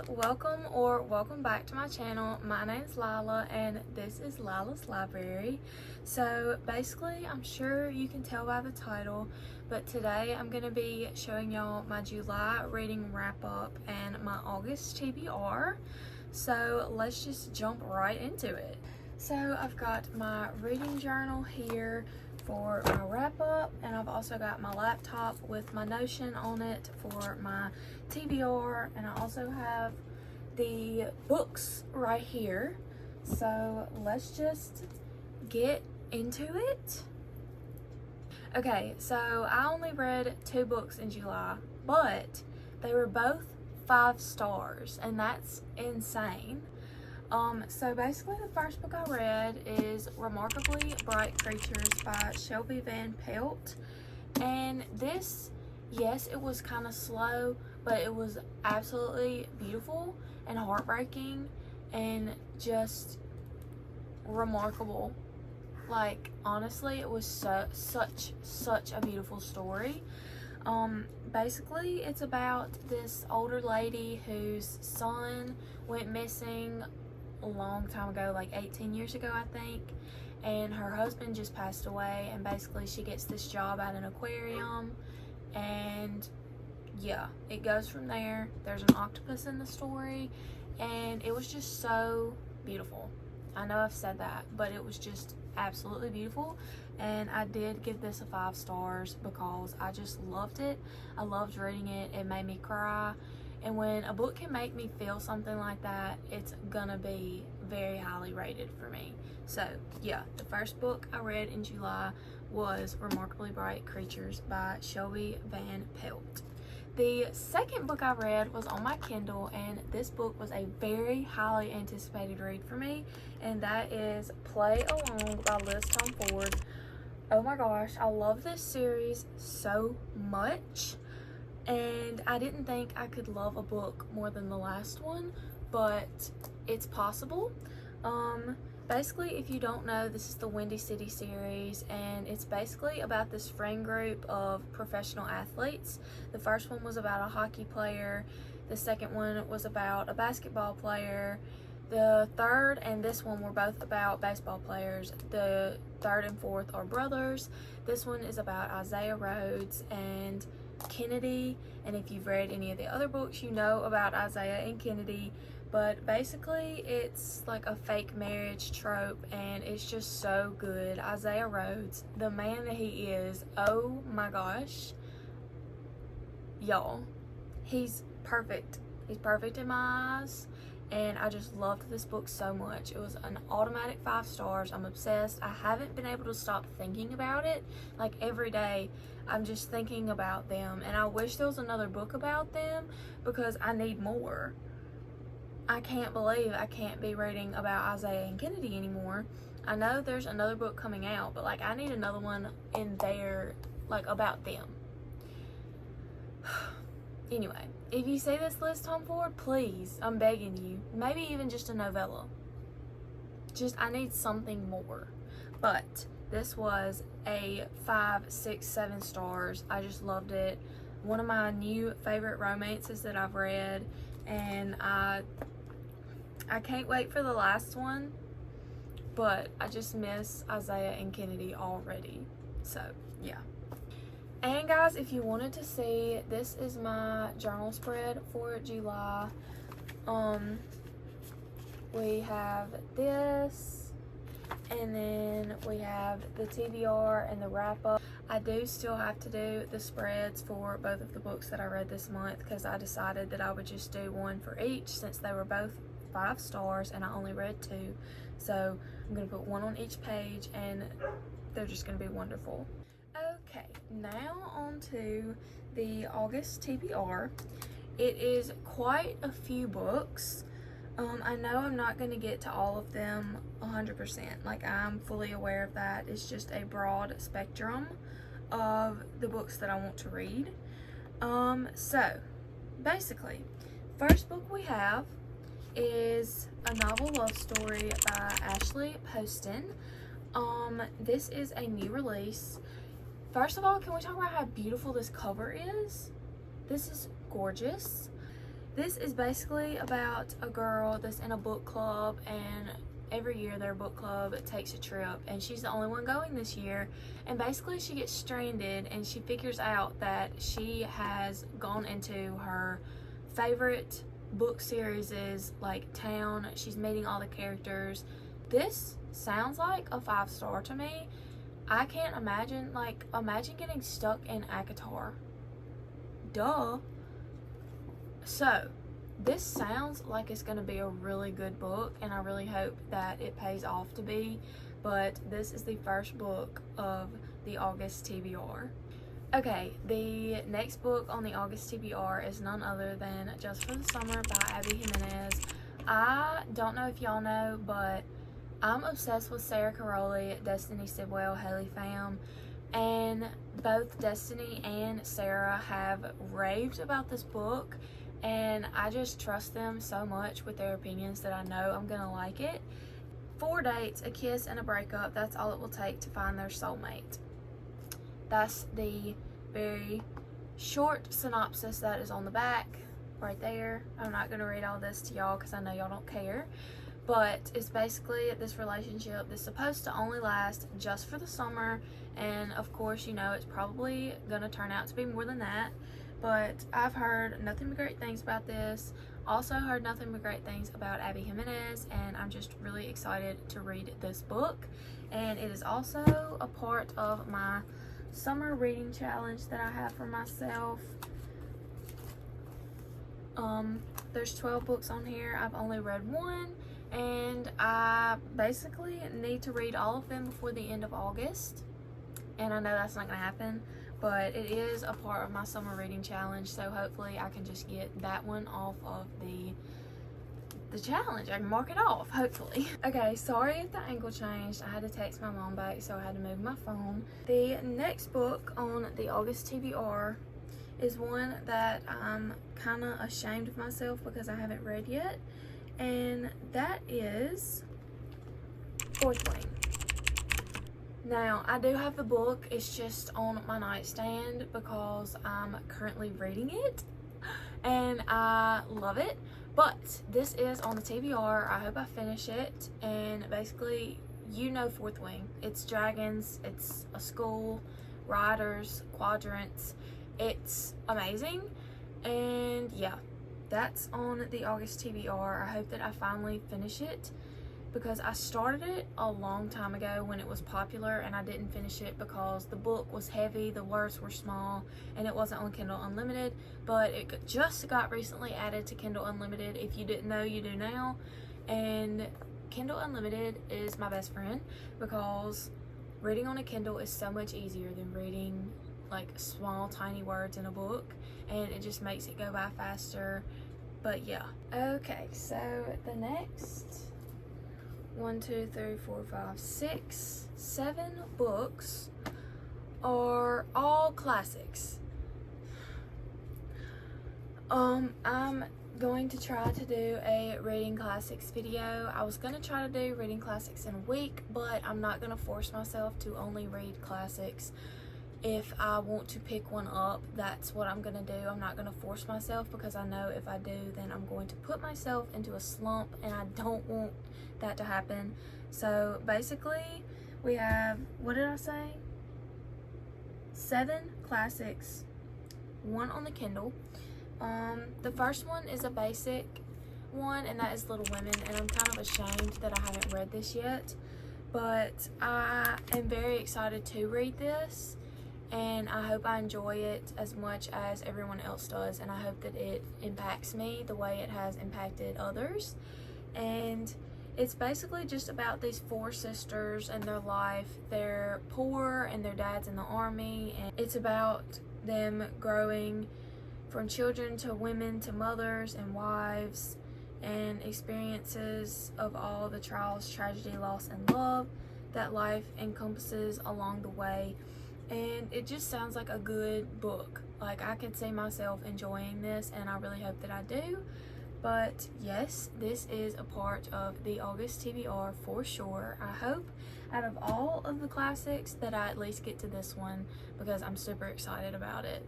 welcome back to my channel. My name's Lila and this is Lila's Library. So basically, I'm sure you can tell by the title, but today I'm going to be showing y'all my July reading wrap up and my August TBR. So let's just jump right into it. So I've got my reading journal here for my wrap up, and I've also got my laptop with my Notion on it for my TBR, and I also have the books right here. So let's just get into it. Okay, so I only read 2 books in July, but they were both 5 stars, and that's insane. So basically the first book I read is Remarkably Bright Creatures by Shelby Van Pelt. And this, yes, it was kind of slow, but it was absolutely beautiful and heartbreaking and just remarkable. Like, honestly, it was such a beautiful story. Basically, it's about this older lady whose son went missing a long time ago, like 18 years ago, I think, and her husband just passed away, and basically she gets this job at an aquarium, and yeah, it goes from there. There's an octopus in the story, and it was just so beautiful. I know I've said that, but it was just absolutely beautiful, and I did give this a 5 stars because I just loved it. I loved reading it. It made me cry, and when a book can make me feel something like that, it's gonna be very highly rated for me. So yeah, the first book I read in July was Remarkably Bright Creatures by Shelby Van Pelt. The second book I read was on my Kindle, and this book was a very highly anticipated read for me, and that is Play Along by Liz Tom Ford. Oh my gosh, I love this series so much, and I didn't think I could love a book more than the last one, but it's possible. Basically, if you don't know, this is the Windy City series, and it's basically about this friend group of professional athletes. The first one was about a hockey player. The second one was about a basketball player. The third and this one were both about baseball players. The third and fourth are brothers. This one is about Isaiah Rhodes and Kennedy, and if you've read any of the other books, you know about Isaiah and Kennedy. But basically, it's like a fake marriage trope, and it's just so good. Isaiah Rhodes, the man that he is, oh my gosh, y'all, he's perfect. He's perfect in my eyes, and I just loved this book so much. It was an automatic 5 stars. I'm obsessed. I haven't been able to stop thinking about it. Like, every day I'm just thinking about them, and I wish there was another book about them because I need more. I can't believe I can't be reading about Isaiah and Kennedy anymore. I know there's another book coming out, but like, I need another one in there, like, about them. Anyway, if you see this Liz Tom Ford, please, I'm begging you, maybe even just a novella. I need something more. But this was a 5, 6, 7 stars. I just loved it. One of my new favorite romances that I've read, and I can't wait for the last one, but I just miss Isaiah and Kennedy already. So yeah. And guys, if you wanted to see, this is my journal spread for July. We have this, and then we have the TBR and the wrap up. I do still have to do the spreads for both of the books that I read this month, because I decided that I would just do one for each since they were both 5 stars and I only read 2. So I'm going to put one on each page, and they're just going to be wonderful. Okay, now on to the August TBR. It is quite a few books. I know I'm not going to get to all of them 100%. Like, I'm fully aware of that. It's just a broad spectrum of the books that I want to read. So basically, first book we have is a novel love story by Ashley Poston. This is a new release. First of all, can we talk about how beautiful this cover is? This is gorgeous. This is basically about a girl that's in a book club, and every year their book club takes a trip, and she's the only one going this year. And basically she gets stranded, and she figures out that she has gone into her favorite book series' like town. She's meeting all the characters. This sounds like a 5-star to me. I can't imagine, like, imagine getting stuck in Akatar. Duh. So, this sounds like it's going to be a really good book, and I really hope that it pays off to be, but this is the first book of the August TBR. Okay, the next book on the August TBR is none other than Just for the Summer by Abby Jimenez. I don't know if y'all know, but I'm obsessed with Sarah Caroli, Destiny Sidwell, Haley Pham, and both Destiny and Sarah have raved about this book, and I just trust them so much with their opinions that I know I'm gonna like it. 4 dates, a kiss, and a breakup, that's all it will take to find their soulmate. That's the very short synopsis that is on the back right there. I'm not gonna read all this to y'all because I know y'all don't care, but it's basically this relationship that's supposed to only last just for the summer, and of course, you know, it's probably gonna turn out to be more than that. But I've heard nothing but great things about this. Also heard nothing but great things about Abby Jimenez, and I'm just really excited to read this book. And it is also a part of my summer reading challenge that I have for myself. There's 12 books on here. I've only read one, and I basically need to read all of them before the end of August. And I know that's not gonna happen, but it is a part of my summer reading challenge, so hopefully I can just get that one off of the challenge. I can mark it off, hopefully. Okay, sorry if the angle changed. I had to text my mom back, so I had to move my phone. The next book on the August TBR is one that I'm kind of ashamed of myself because I haven't read yet, and that is Fourth Wing. Now, I do have the book. It's just on my nightstand because I'm currently reading it, and I love it. But this is on the TBR. I hope I finish it. And basically, you know Fourth Wing. It's dragons. It's a school, riders, quadrants. It's amazing. And yeah, that's on the August TBR. I hope that I finally finish it, because I started it a long time ago when it was popular, and I didn't finish it because the book was heavy, the words were small, and it wasn't on Kindle Unlimited. But it just got recently added to Kindle Unlimited. If you didn't know, you do now. And Kindle Unlimited is my best friend because reading on a Kindle is so much easier than reading like small tiny words in a book, and it just makes it go by faster. But yeah. Okay, so the next 1, 2, 3, 4, 5, 6, 7 books are all classics. I'm going to try to do a reading classics video. I was going to try to do reading classics in a week, but I'm not going to force myself to only read classics. If I want to pick one up, that's what I'm going to do. I'm not going to force myself, because I know if I do, then I'm going to put myself into a slump, and I don't want that to happen. So basically, we have, what did I say? 7 classics, 1 on the Kindle. The first one is a basic one, and that is Little Women, and I'm kind of ashamed that I haven't read this yet, but I am very excited to read this, and I hope I enjoy it as much as everyone else does, and I hope that it impacts me the way it has impacted others. And it's basically just about these 4 sisters and their life. They're poor, and their dad's in the army, and it's about them growing from children to women to mothers and wives, and experiences of all the trials, tragedy, loss, and love that life encompasses along the way. And it just sounds like a good book. Like, I could see myself enjoying this, and I really hope that I do. But yes, this is a part of the August TBR for sure. I hope out of all of the classics that I at least get to this one, because I'm super excited about it.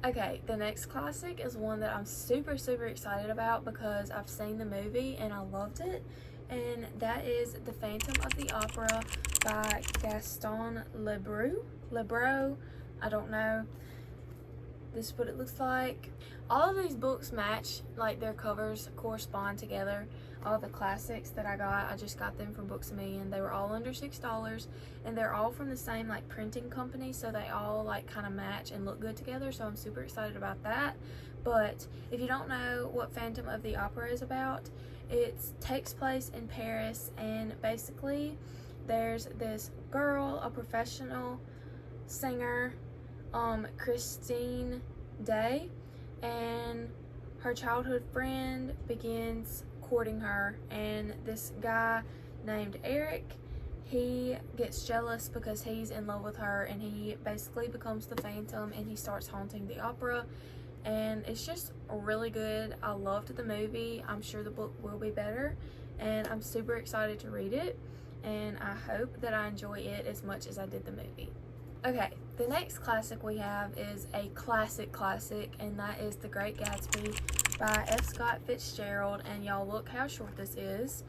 Okay, the next classic is one that I'm super excited about because I've seen the movie and I loved it, and that is The Phantom of the Opera by Gaston Lebrun. I don't know. This is what it looks like. All of these books match, like their covers correspond together. All the classics that I got, I just got them from Books A Million. They were all under $6, and they're all from the same like printing company, so they all like kind of match and look good together, so I'm super excited about that. But if you don't know what Phantom of the Opera is about, it takes place in Paris, and basically there's this girl, a professional singer, Christine Day, and her childhood friend begins courting her, and this guy named Eyre, he gets jealous because he's in love with her, and he basically becomes the Phantom and he starts haunting the opera, and it's just really good. I loved the movie. I'm sure the book will be better, and I'm super excited to read it, and I hope that I enjoy it as much as I did the movie. Okay, the next classic we have is a classic, and that is The Great Gatsby by F. Scott Fitzgerald, and y'all look how short this is.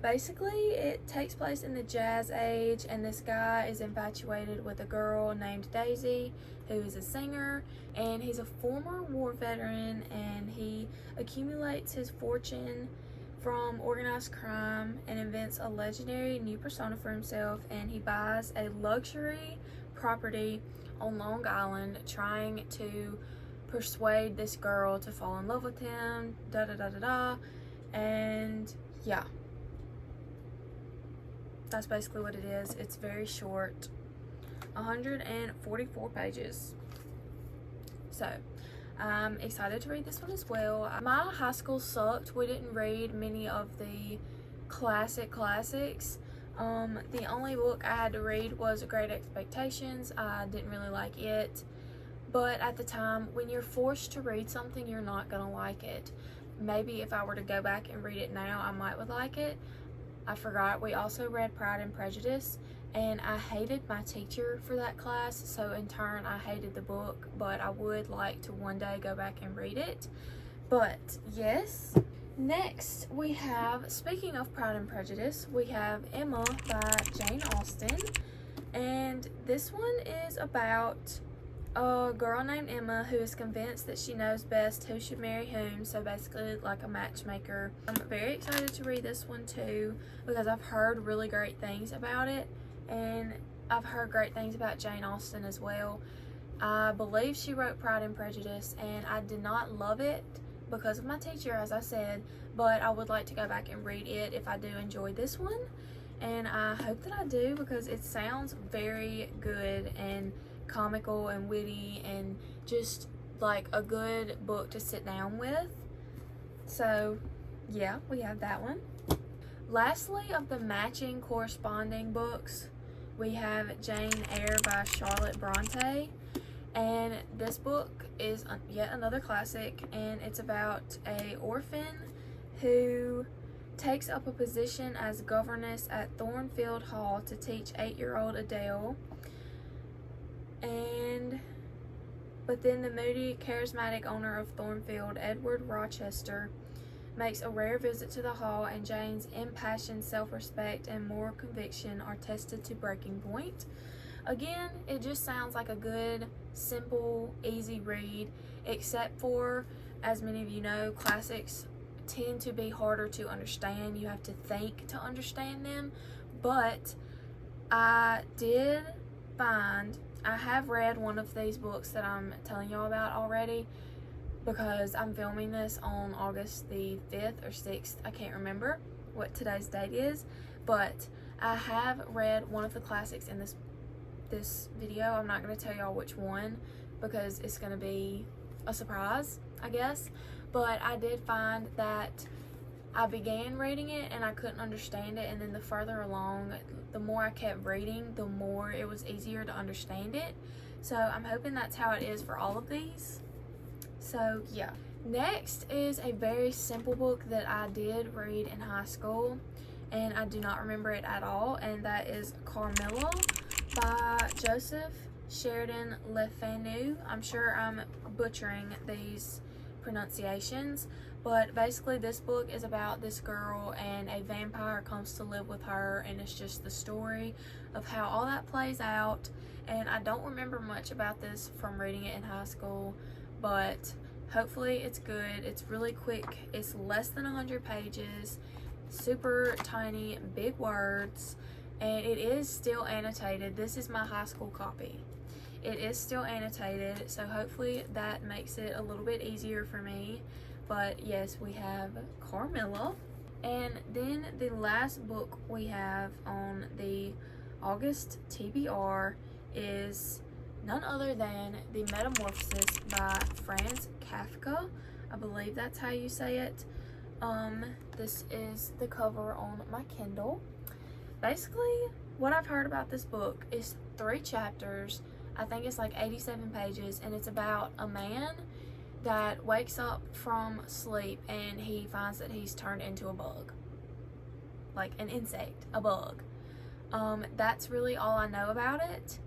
Basically it takes place in the Jazz Age, and this guy is infatuated with a girl named Daisy, who is a singer, and he's a former war veteran, and he accumulates his fortune from organized crime and invents a legendary new persona for himself, and he buys a luxury property on Long Island, trying to persuade this girl to fall in love with him, and yeah, that's basically what it is. It's very short, 144 pages. So I'm excited to read this one as well. My high school sucked. We didn't read many of the classics. The only book I had to read was Great Expectations. I didn't really like it, but at the time, when you're forced to read something, you're not gonna like it. Maybe if I were to go back and read it now, I would like it. I forgot we also read Pride and Prejudice, and I hated my teacher for that class, so in turn I hated the book, but I would like to one day go back and read it. But yes. Next we have, speaking of Pride and Prejudice, we have Emma by Jane Austen, and this one is about a girl named Emma who is convinced that she knows best who should marry whom, so basically like a matchmaker. I'm very excited to read this one too because I've heard really great things about it, and I've heard great things about Jane Austen as well. I believe she wrote Pride and Prejudice, and I did not love it because of my teacher, as I said, but I would like to go back and read it if I do enjoy this one, and I hope that I do because it sounds very good and comical and witty and just like a good book to sit down with. So yeah, we have that one. Lastly, of the matching corresponding books, we have Jane Eyre by Charlotte Bronte, and this book is yet another classic, and it's about a orphan who takes up a position as governess at Thornfield Hall to teach 8-year-old Adele, but then the moody, charismatic owner of Thornfield, Edward Rochester, makes a rare visit to the hall, and Jane's impassioned self-respect and moral conviction are tested to breaking point. Again, it just sounds like a good, simple, easy read, except for, as many of you know, classics tend to be harder to understand. You have to think to understand them, but I did find, I have read one of these books that I'm telling y'all about already, because I'm filming this on August the 5th or 6th. I can't remember what today's date is, but I have read one of the classics in this video. I'm not going to tell y'all which one because it's going to be a surprise, I guess, but I did find that I began reading it and I couldn't understand it, and then the further along, the more I kept reading, the more it was easier to understand it. So I'm hoping that's how it is for all of these. So yeah. Next is a very simple book that I did read in high school, and I do not remember it at all, and that is Carmela by Joseph Sheridan Le Fanu. I'm sure I'm butchering these pronunciations, but basically this book is about this girl and a vampire comes to live with her, and it's just the story of how all that plays out. And I don't remember much about this from reading it in high school, but hopefully it's good. It's really quick. It's less than 100 pages, super tiny, big words, and it is still annotated. This is my high school copy. It is still annotated, so hopefully that makes it a little bit easier for me. But yes, we have Carmela. And then the last book we have on the August TBR is none other than The Metamorphosis by Franz Kafka. I believe that's how you say it. This is the cover on my Kindle. Basically, what I've heard about this book is 3 chapters. I think it's like 87 pages, and it's about a man that wakes up from sleep and he finds that he's turned into a bug. Like an insect, a bug. That's really all I know about it.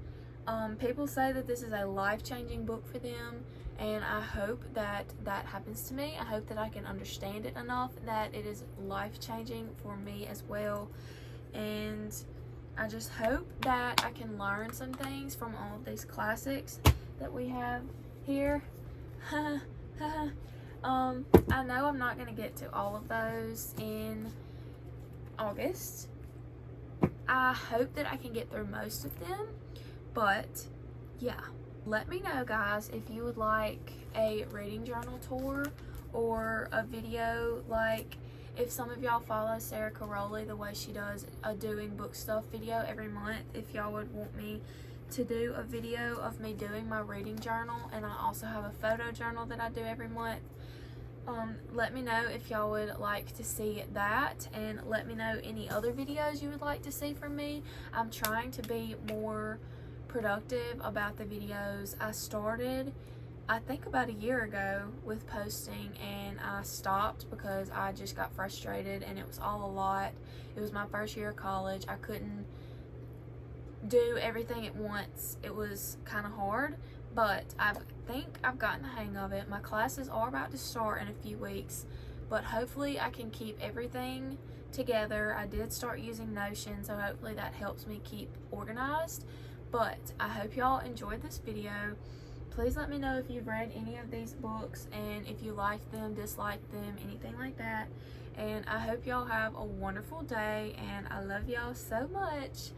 People say that this is a life-changing book for them, and I hope that that happens to me. I hope that I can understand it enough that it is life-changing for me as well. And I just hope that I can learn some things from all of these classics that we have here. I know I'm not going to get to all of those in August. I hope that I can get through most of them, but yeah. Let me know, guys, if you would like a reading journal tour or a video, like if some of y'all follow Sarah Caroli, the way she does a doing book stuff video every month, if y'all would want me to do a video of me doing my reading journal. And I also have a photo journal that I do every month. Let me know if y'all would like to see that, and let me know any other videos you would like to see from me. I'm trying to be more productive about the videos. I started, I think, about a year ago with posting, and I stopped because I just got frustrated and it was all a lot. It was my first year of college. I couldn't do everything at once. It was kind of hard, but I think I've gotten the hang of it. My classes are about to start in a few weeks, but hopefully I can keep everything together. I did start using Notion, so hopefully that helps me keep organized. But I hope y'all enjoyed this video. Please let me know if you've read any of these books and if you liked them, disliked them, anything like that. And I hope y'all have a wonderful day, and I love y'all so much.